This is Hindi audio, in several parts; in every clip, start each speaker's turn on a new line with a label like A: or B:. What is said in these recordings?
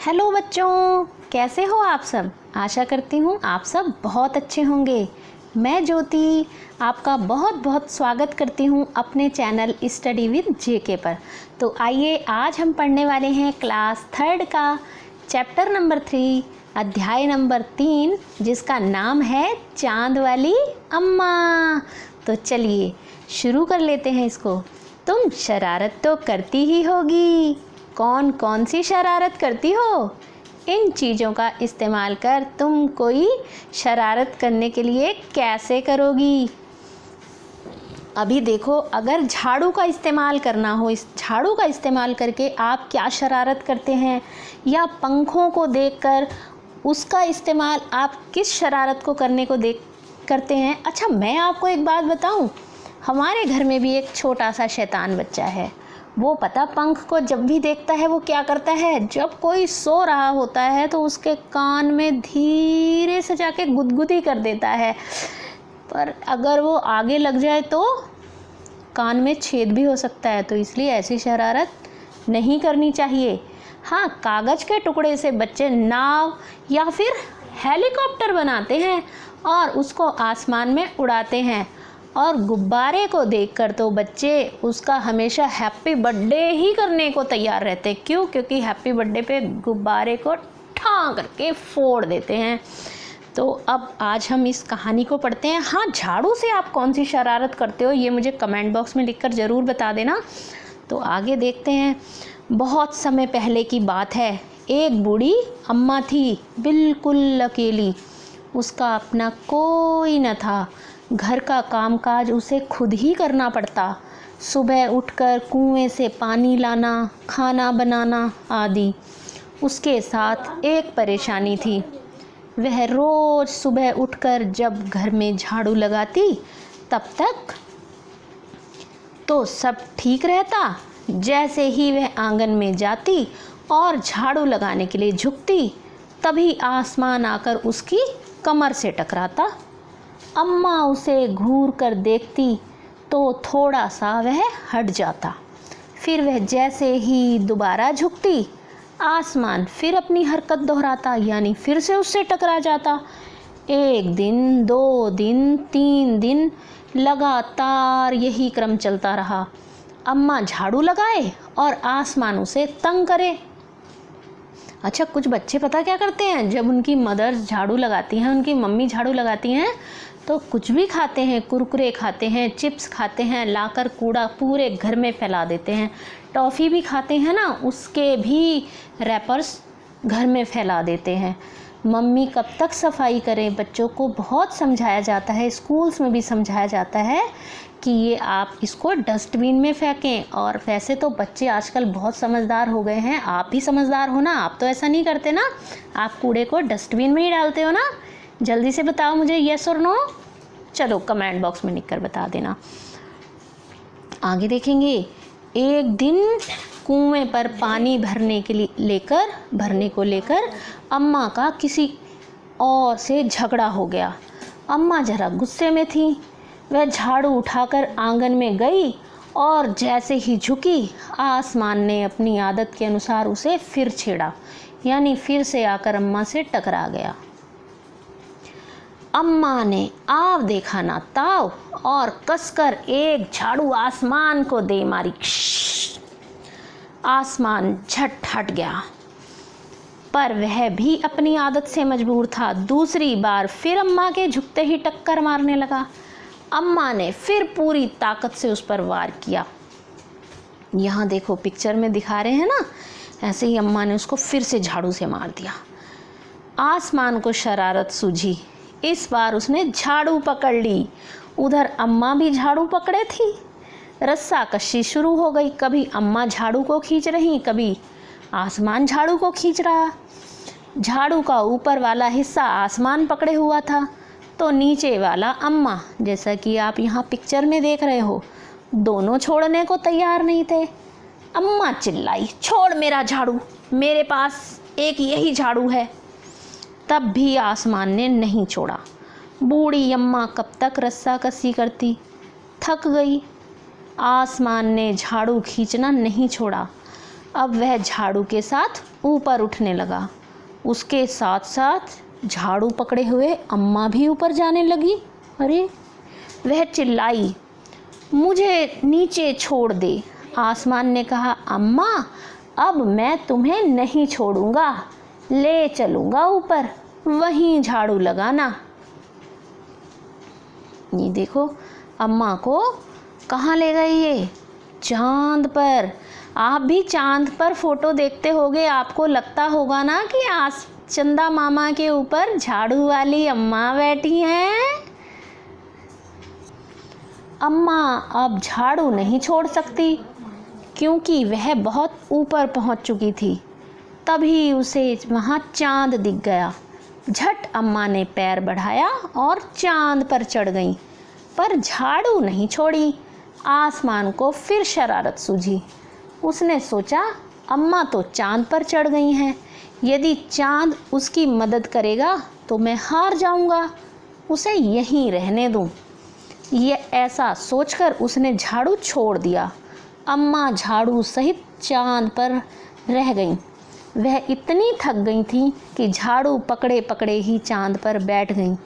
A: हेलो बच्चों, कैसे हो आप सब। आशा करती हूँ आप सब बहुत अच्छे होंगे। मैं ज्योति आपका बहुत बहुत स्वागत करती हूँ अपने चैनल स्टडी विद जेके पर। तो आइए आज हम पढ़ने वाले हैं क्लास 3 का चैप्टर नंबर 3 अध्याय नंबर 3 जिसका नाम है चांद वाली अम्मा। तो चलिए शुरू कर लेते हैं इसको। तुम शरारत तो करती ही होगी। कौन कौन सी शरारत करती हो? इन चीज़ों का इस्तेमाल कर तुम कोई शरारत करने के लिए कैसे करोगी? अभी देखो, अगर झाड़ू का इस्तेमाल करना हो, इस झाड़ू का इस्तेमाल करके आप क्या शरारत करते हैं, या पंखों को देखकर उसका इस्तेमाल आप किस शरारत को करने को करते हैं। अच्छा, मैं आपको एक बात बताऊं, हमारे घर में भी एक छोटा सा शैतान बच्चा है। वो पता पंख को जब भी देखता है वो क्या करता है, जब कोई सो रहा होता है तो उसके कान में धीरे से जाके गुदगुदी कर देता है, पर अगर वो आगे लग जाए तो कान में छेद भी हो सकता है। तो इसलिए ऐसी शरारत नहीं करनी चाहिए। हाँ, कागज़ के टुकड़े से बच्चे नाव या फिर हेलीकॉप्टर बनाते हैं और उसको आसमान में उड़ाते हैं, और गुब्बारे को देखकर तो बच्चे उसका हमेशा हैप्पी बर्थडे ही करने को तैयार रहते हैं। क्यों? क्योंकि हैप्पी बर्थडे पे गुब्बारे को ठां करके फोड़ देते हैं। तो अब आज हम इस कहानी को पढ़ते हैं। हाँ, झाड़ू से आप कौन सी शरारत करते हो ये मुझे कमेंट बॉक्स में लिखकर ज़रूर बता देना। तो आगे देखते हैं। बहुत समय पहले की बात है। एक बूढ़ी अम्मा थी, बिल्कुल अकेली। उसका अपना कोई न था। घर का कामकाज उसे खुद ही करना पड़ता। सुबह उठकर कुएं से पानी लाना, खाना बनाना आदि। उसके साथ एक परेशानी थी। वह रोज़ सुबह उठकर जब घर में झाड़ू लगाती तब तक तो सब ठीक रहता। जैसे ही वह आंगन में जाती और झाड़ू लगाने के लिए झुकती, तभी आसमान आकर उसकी कमर से टकराता। अम्मा उसे घूर कर देखती तो थोड़ा सा वह हट जाता। फिर वह जैसे ही दोबारा झुकती, आसमान फिर अपनी हरकत दोहराता, यानी फिर से उससे टकरा जाता। 1 दिन, 2 दिन, 3 दिन लगातार यही क्रम चलता रहा। अम्मा झाड़ू लगाए और आसमान उसे तंग करे। अच्छा, कुछ बच्चे पता क्या करते हैं, जब उनकी मदर झाड़ू लगाती हैं, उनकी मम्मी झाड़ू लगाती हैं, तो कुछ भी खाते हैं, कुरकुरे खाते हैं, चिप्स खाते हैं, लाकर कूड़ा पूरे घर में फैला देते हैं। टॉफ़ी भी खाते हैं ना, उसके भी रैपर्स घर में फैला देते हैं। मम्मी कब तक सफाई करें? बच्चों को बहुत समझाया जाता है, स्कूल्स में भी समझाया जाता है कि ये आप इसको डस्टबिन में फेंकें। और वैसे तो बच्चे आजकल बहुत समझदार हो गए हैं। आप भी समझदार हो ना? आप तो ऐसा नहीं करते ना? आप कूड़े को डस्टबिन में ही डालते हो ना? जल्दी से बताओ मुझे, येस और नो। चलो कमेंट बॉक्स में लिखकर बता देना। आगे देखेंगे। एक दिन कुएं पर पानी भरने को लेकर अम्मा का किसी और से झगड़ा हो गया। अम्मा जरा गुस्से में थी। वह झाड़ू उठाकर आंगन में गई और जैसे ही झुकी, आसमान ने अपनी आदत के अनुसार उसे फिर छेड़ा, यानी फिर से आकर अम्मा से टकरा गया। अम्मा ने आव देखा ना ताव और कसकर एक झाड़ू आसमान को दे मारी। आसमान झट हट गया, पर वह भी अपनी आदत से मजबूर था। दूसरी बार फिर अम्मा के झुकते ही टक्कर मारने लगा। अम्मा ने फिर पूरी ताकत से उस पर वार किया। यहाँ देखो, पिक्चर में दिखा रहे हैं ना, ऐसे ही अम्मा ने उसको फिर से झाड़ू से मार दिया। आसमान को शरारत सूझी। इस बार उसने झाड़ू पकड़ ली। उधर अम्मा भी झाड़ू पकड़े थी। रस्साकशी शुरू हो गई। कभी अम्मा झाड़ू को खींच रही, कभी आसमान झाड़ू को खींच रहा। झाड़ू का ऊपर वाला हिस्सा आसमान पकड़े हुआ था तो नीचे वाला अम्मा, जैसा कि आप यहाँ पिक्चर में देख रहे हो, दोनों छोड़ने को तैयार नहीं थे। अम्मा चिल्लाई, छोड़ मेरा झाड़ू, मेरे पास एक यही झाड़ू है। तब भी आसमान ने नहीं छोड़ा। बूढ़ी अम्मा कब तक रस्साकशी करती? थक गई। आसमान ने झाड़ू खींचना नहीं छोड़ा। अब वह झाड़ू के साथ ऊपर उठने लगा। उसके साथ साथ झाड़ू पकड़े हुए अम्मा भी ऊपर जाने लगी। अरे, वह चिल्लाई, मुझे नीचे छोड़ दे। आसमान ने कहा, अम्मा अब मैं तुम्हें नहीं छोड़ूंगा, ले चलूँगा ऊपर, वहीं झाड़ू लगाना। ये देखो अम्मा को कहाँ ले गई ये? चांद पर। आप भी चांद पर फोटो देखते होगे, आपको लगता होगा ना कि चंदा मामा के ऊपर झाड़ू वाली अम्मा बैठी हैं। अम्मा अब झाड़ू नहीं छोड़ सकती क्योंकि वह बहुत ऊपर पहुंच चुकी थी। तभी उसे वहां चांद दिख गया। झट अम्मा ने पैर बढ़ाया और चांद पर चढ़ गई, पर झाड़ू नहीं छोड़ी। आसमान को फिर शरारत सूझी। उसने सोचा, अम्मा तो चांद पर चढ़ गई हैं, यदि चांद उसकी मदद करेगा तो मैं हार जाऊंगा, उसे यहीं रहने दूं। ये ऐसा सोचकर उसने झाड़ू छोड़ दिया। अम्मा झाड़ू सहित चांद पर रह गईं। वह इतनी थक गई थी कि झाड़ू पकड़े पकड़े ही चांद पर बैठ गईं।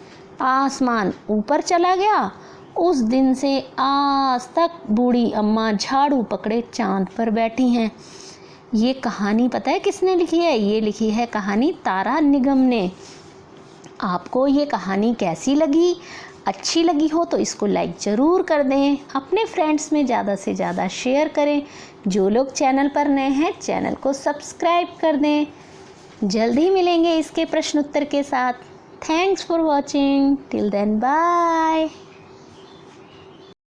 A: आसमान ऊपर चला गया। उस दिन से आज तक बूढ़ी अम्मा झाड़ू पकड़े चांद पर बैठी हैं। ये कहानी पता है किसने लिखी है? ये लिखी है कहानी तारा निगम ने। आपको ये कहानी कैसी लगी? अच्छी लगी हो तो इसको लाइक ज़रूर कर दें, अपने फ्रेंड्स में ज़्यादा से ज़्यादा शेयर करें। जो लोग चैनल पर नए हैं चैनल को सब्सक्राइब कर दें। जल्दी मिलेंगे इसके प्रश्न उत्तर के साथ। Thanks for watching, till then bye.